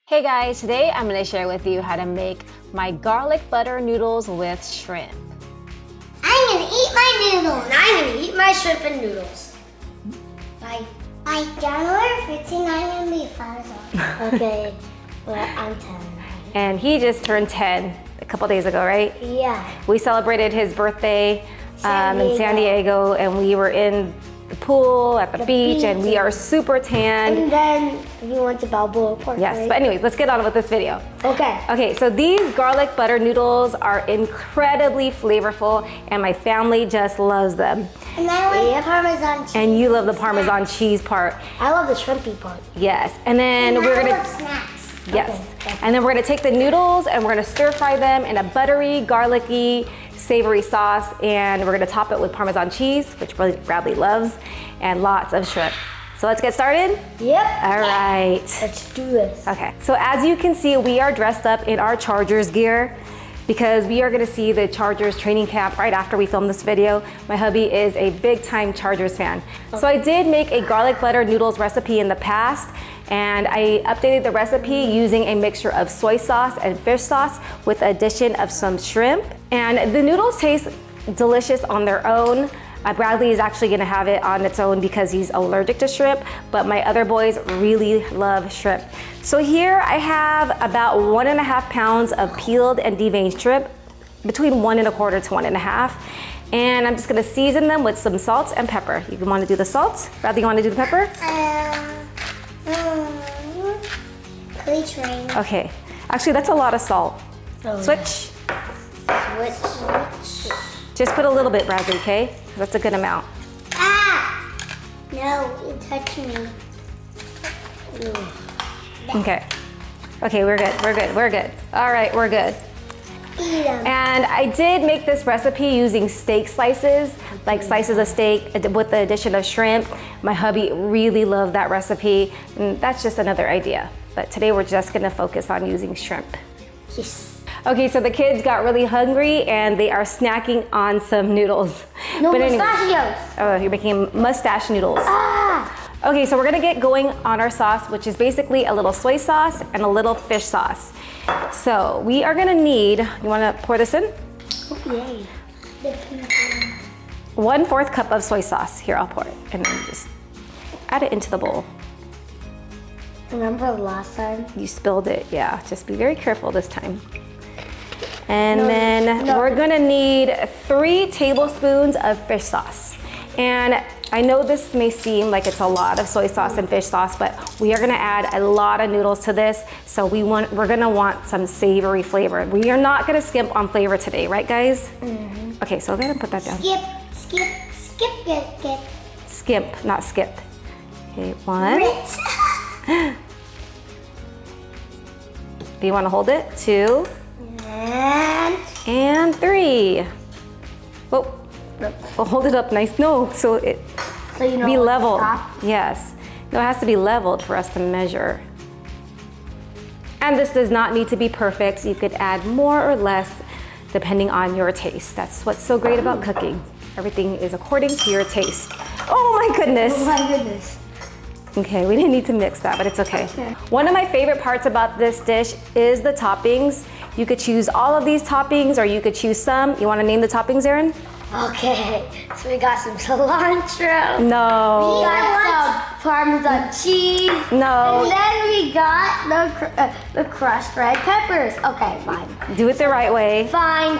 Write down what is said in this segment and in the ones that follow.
Hey guys, today I'm going to share with you how to make my garlic butter noodles with shrimp. I'm going to eat my noodles. And I'm going to eat my shrimp and noodles. Bye. By January 15, I'm going to be 5 Okay, well, I'm 10. And he just turned 10 a couple days ago, right? Yeah. We celebrated his birthday in San Diego, and we were in the pool at the beach, and we are super tan. And then we went to Balboa Park. Yes, right? but anyways, let's get on with this video. Okay. Okay, so these garlic butter noodles are incredibly flavorful, and my family just loves them. And I like Parmesan cheese. And you love the Parmesan cheese part. I love the shrimpy part. Yes, and then we're I gonna. love snacks. Yes, Okay. and then we're gonna take the noodles and we're gonna stir fry them in a buttery, garlicky, savory sauce, and we're gonna top it with Parmesan cheese, which Bradley loves, and lots of shrimp. So let's get started? Yep. All right. Let's do this. Okay, so as you can see, we are dressed up in our Chargers gear because we are gonna see the Chargers training camp right after we film this video. My hubby is a big time Chargers fan. So I did make a garlic butter noodles recipe in the past, and I updated the recipe using a mixture of soy sauce and fish sauce with the addition of some shrimp. And the noodles taste delicious on their own. Bradley is actually gonna have it on its own because he's allergic to shrimp, but my other boys really love shrimp. So here I have about 1.5 pounds of peeled and deveined shrimp, between 1 1/4 to 1 1/2. And I'm just gonna season them with some salt and pepper. You wanna do the salt? Bradley, you wanna do the pepper? Please train. Okay, actually that's a lot of salt. Oh, Switch. Switch. Just put a little bit, Bradley, okay? That's a good amount. Ah! No, you touched me. Okay. Okay, we're good. All right, we're good. Eat them. And I did make this recipe using steak slices, like slices of steak with the addition of shrimp. My hubby really loved that recipe, and that's just another idea. But today we're just gonna focus on using shrimp. Yes. Okay, so the kids got really hungry and they are snacking on some noodles. No But anyway- pistachios. Oh, you're making mustache noodles. Ah! Okay, so we're gonna get going on our sauce, which is basically a little soy sauce and a little fish sauce. So we are gonna need, you wanna pour this in? Oh, yay. 1/4 cup of soy sauce. Here, I'll pour it. And then just add it into the bowl. Remember the last time? You spilled it, yeah. Just be very careful this time. And then no. we're gonna need 3 tablespoons of fish sauce. And I know this may seem like it's a lot of soy sauce and fish sauce, but we are gonna add a lot of noodles to this, so we're gonna want some savory flavor. We are not gonna skimp on flavor today, right guys? Mm-hmm. Okay, so go ahead and put that down. Skip. Skimp, not skip. Okay, 1. Ritz. Do you wanna hold it? 2. And 3. Whoa. Well, hold it up nice. No, so it So you know be when to leveled. stop? Yes. No, it has to be leveled for us to measure. And this does not need to be perfect. You could add more or less depending on your taste. That's what's so great about cooking. Everything is according to your taste. Oh my goodness. Oh my goodness. Okay, we didn't need to mix that, but it's okay. One of my favorite parts about this dish is the toppings. You could choose all of these toppings or you could choose some. You wanna name the toppings, Erin? Okay, so we got some cilantro. No. We got some Parmesan cheese. No. And then we got the crushed red peppers. Okay, fine. Do it the right way. Fine.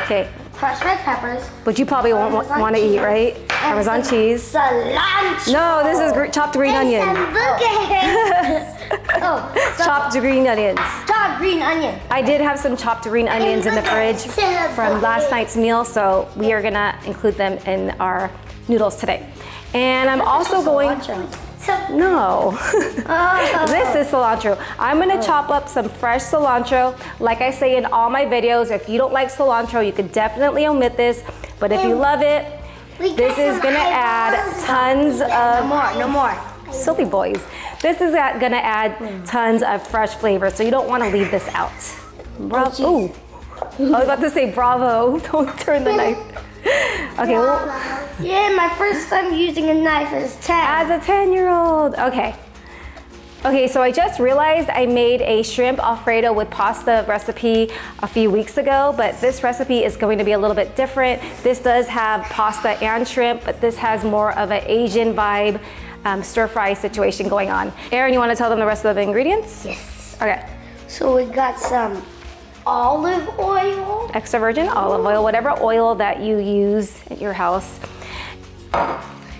Okay, Crushed red peppers. but you probably won't Parmesan want to eat, cheese. right? And Parmesan some cheese. Cilantro. No, this is chopped green And onion. some bouquets. Chopped green onions. Chopped green onion. I did have some chopped green onions in the fridge from last night's meal, so we are gonna include them in our noodles today. And I'm also going. No. This is cilantro. I'm gonna chop up some fresh cilantro. Like I say in all my videos, if you don't like cilantro, you could definitely omit this. But if you love it, this is gonna add tons of. No more. Silly boys. This is gonna add tons of fresh flavor, so you don't wanna leave this out. Bravo. Ooh. I was about to say bravo. Don't turn the knife. Okay, well, Yeah, my first time using a knife is 10. as a 10-year-old. Okay. Okay, so I just realized I made a shrimp Alfredo with pasta recipe a few weeks ago, but this recipe is going to be a little bit different. This does have pasta and shrimp, but this has more of an Asian vibe, stir fry situation going on. Erin, you want to tell them the rest of the ingredients? Yes. Okay. So we got some olive oil. Extra virgin olive oil, whatever oil that you use at your house.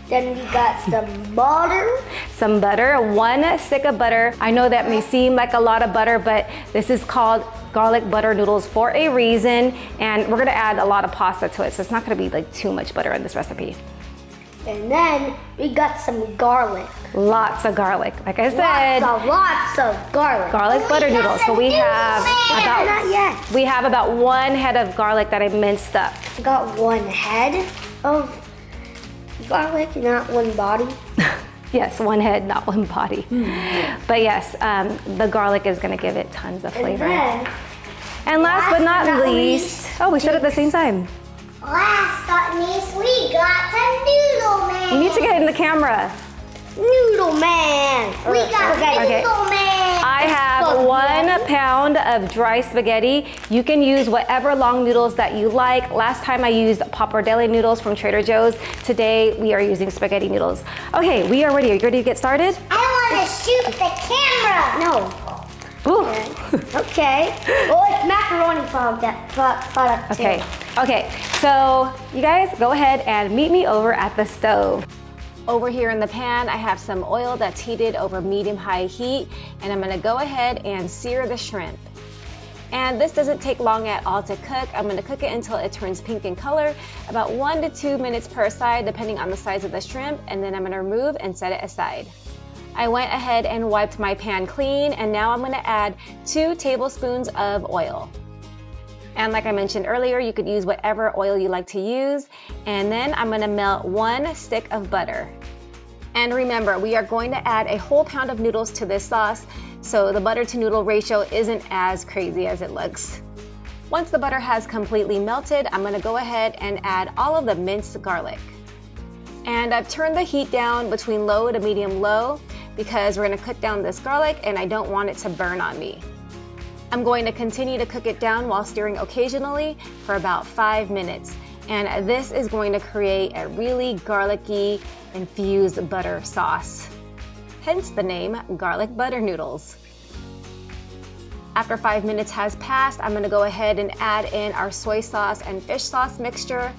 Then we got some butter. Some butter, 1 stick of butter. I know that may seem like a lot of butter, but this is called garlic butter noodles for a reason. And we're gonna add a lot of pasta to it, so it's not gonna be like too much butter in this recipe. And then we got some garlic. Lots of garlic. Like I said, Lots of garlic. garlic butter noodles. So we have Not yet. we have about 1 head of garlic that I minced up. We got 1 head of garlic, not 1 body. Yes, 1 head, not 1 body. But yes, the garlic is gonna give it tons of flavor. And last but not least, oh, we said it at the same time. Last but not least, we got some noodle man. You need to get in the camera. Noodle man. We got noodle man. I have 1 pound of dry spaghetti. You can use whatever long noodles that you like. Last time I used pappardelle noodles from Trader Joe's. Today we are using spaghetti noodles. Okay, we are ready. Are you ready to get started? I want to shoot the camera. No. Ooh. Okay. Oh, it's macaroni product too. Okay, so you guys go ahead and meet me over at the stove. Over here in the pan, I have some oil that's heated over medium-high heat, and I'm gonna go ahead and sear the shrimp. And this doesn't take long at all to cook. I'm gonna cook it until it turns pink in color, about 1 to 2 minutes per side, depending on the size of the shrimp, and then I'm gonna remove and set it aside. I went ahead and wiped my pan clean, and now I'm gonna add 2 tablespoons of oil. And like I mentioned earlier, you could use whatever oil you like to use. And then I'm gonna melt 1 stick of butter. And remember, we are going to add a whole pound of noodles to this sauce, so the butter to noodle ratio isn't as crazy as it looks. Once the butter has completely melted, I'm gonna go ahead and add all of the minced garlic. And I've turned the heat down between low to medium low because we're gonna cook down this garlic and I don't want it to burn on me. I'm going to continue to cook it down while stirring occasionally for about 5 minutes. And this is going to create a really garlicky infused butter sauce. Hence the name Garlic Butter Noodles. After 5 minutes has passed, I'm gonna go ahead and add in our soy sauce and fish sauce mixture.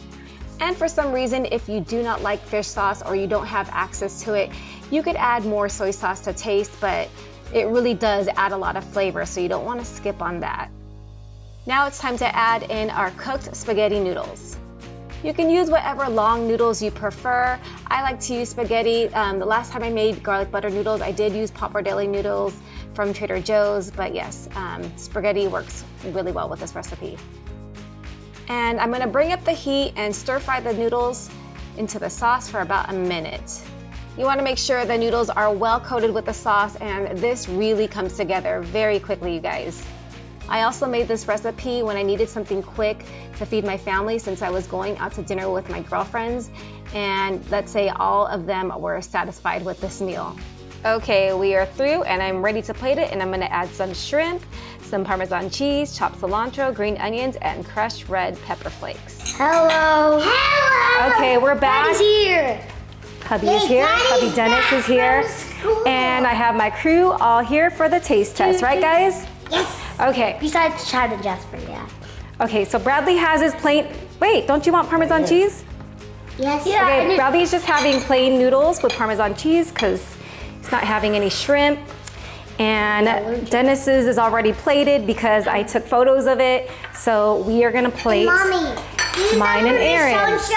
And for some reason, if you do not like fish sauce or you don't have access to it, you could add more soy sauce to taste, but it really does add a lot of flavor, so you don't want to skip on that. Now it's time to add in our cooked spaghetti noodles. You can use whatever long noodles you prefer. I like to use spaghetti. The last time I made garlic butter noodles, I did use pappardelle noodles from Trader Joe's, but yes, spaghetti works really well with this recipe. And I'm gonna bring up the heat and stir fry the noodles into the sauce for about a minute. You wanna make sure the noodles are well coated with the sauce, and this really comes together very quickly, you guys. I also made this recipe when I needed something quick to feed my family since I was going out to dinner with my girlfriends, and let's say all of them were satisfied with this meal. Okay, we are through and I'm ready to plate it, and I'm gonna add some shrimp, some Parmesan cheese, chopped cilantro, green onions, and crushed red pepper flakes. Hello. Hello. Okay, we're back. Daddy's here. Hubby is here, Hubby Dennis is here, and I have my crew all here for the taste test, right guys? Yes. Okay. Besides Chad and Jasper, yeah. Okay, so Bradley has his plain, wait, don't you want Parmesan cheese? Yes. Okay, Yeah. Bradley's just having plain noodles with Parmesan cheese because he's not having any shrimp. And Dennis's is already plated because I took photos of it. So we are gonna plate Mommy, mine and Aaron's.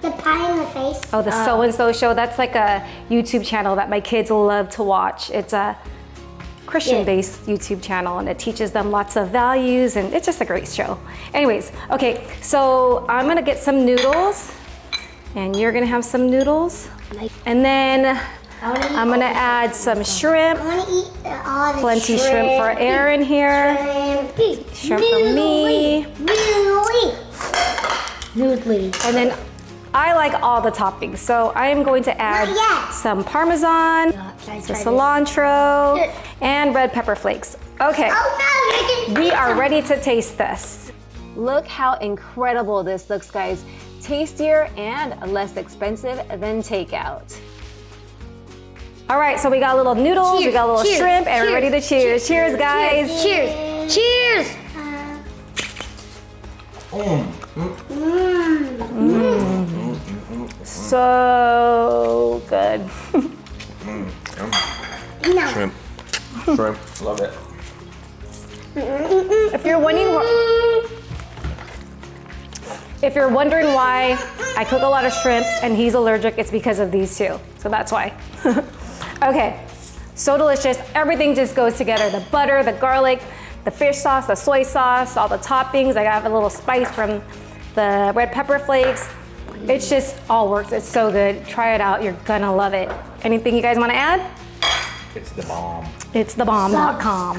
The pie in the face. Oh, the So-and-So show. That's like a YouTube channel that my kids love to watch. It's a Christian-based YouTube channel, and it teaches them lots of values, and it's just a great show. Anyways, okay, so I'm gonna get some noodles, and you're gonna have some noodles. And then I'm gonna add some shrimp. I want to eat all the Plenty shrimp for Aaron here. Shrimp for me. Noodly. And then I like all the toppings, so I am going to add some parmesan, some cilantro, and red pepper flakes. Okay, we are ready to taste this. Look how incredible this looks, guys. Tastier and less expensive than takeout. All right, so we got little noodles, we got a little shrimp, and we're ready to cheers. Cheers, guys. Cheers. Cheers. So good. Shrimp. Love it. If you're wondering why I cook a lot of shrimp and he's allergic, it's because of these two. So that's why. Okay, so delicious. Everything just goes together. The butter, the garlic, the fish sauce, the soy sauce, all the toppings. I got a little spice from the red pepper flakes. It's just all works. It's so good. Try it out. You're gonna love it. Anything you guys want to add? It's the bomb. It's thebomb.com.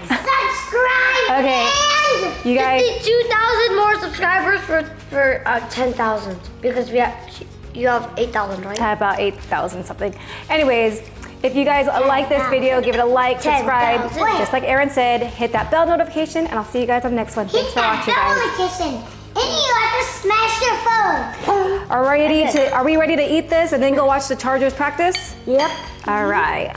Subscribe. Okay, you guys. 2,000 more subscribers for 10,000 because you have 8,000, right? About 8,000 something. Anyways, if you guys like this video, give it a like, subscribe. Just like Erin said, hit that bell notification, and I'll see you guys on the next one. Thanks for watching, guys. And you have to smash your phone. Are we ready to eat this and then go watch the Chargers practice? Yep. All right.